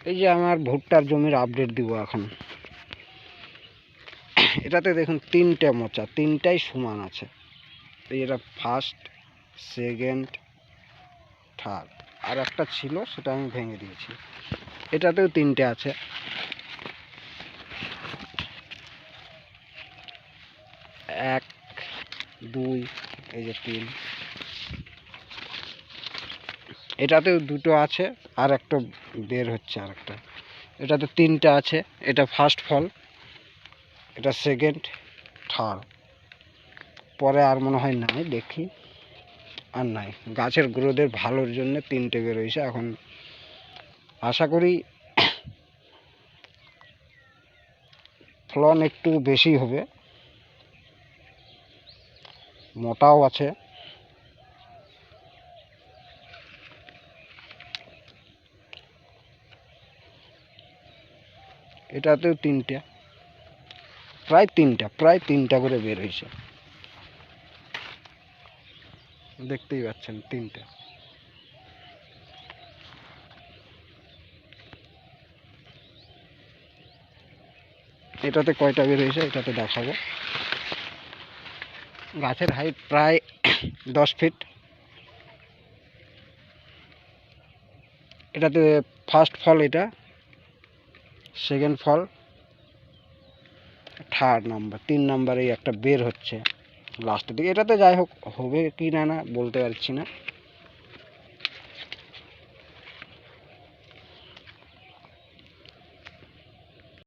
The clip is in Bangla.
এই যে আমার ভুট্টার জমির আপডেট দিব এখন। এটাতে দেখুন তিনটে মোচা, তিনটাই সমান আছে। এই এটা ফার্স্ট, সেকেন্ড, থার্ড। আর একটা ছিল সেটা আমি ভেঙে দিয়েছি। এটাতেও তিনটে আছে। এক, দুই, এই যে তিন। এটাতেও দুটো আছে, আর একটা বের হচ্ছে আর একটা। এটাতে তিনটে আছে। এটা ফার্স্ট ফল, এটা সেকেন্ড, থার্ড। পরে আর মনে হয় নাই, দেখি আর নাই। গাছের গ্রোথের ভালোর জন্য তিনটে বেরোইছে। এখন আশা করি ফলন একটু বেশি হবে, মোটাও আছে। এটাতেও তিনটে, প্রায় তিনটা করে বের হয়েছে। দেখতেই পাচ্ছেন তিনটে। এটাতে কয়টা বের হয়েছে এটাতে দেখাবো। গাছের হাইট প্রায় 10 ফিট। এটাতে ফার্স্ট ফল, এটা সেকেন্ড ফল, থার্ড নাম্বার, 3 নাম্বারে একটা বের হচ্ছে লাস্টের দিকে। এটাতে যাই হোক হবে কি না না বলতে পারছি না।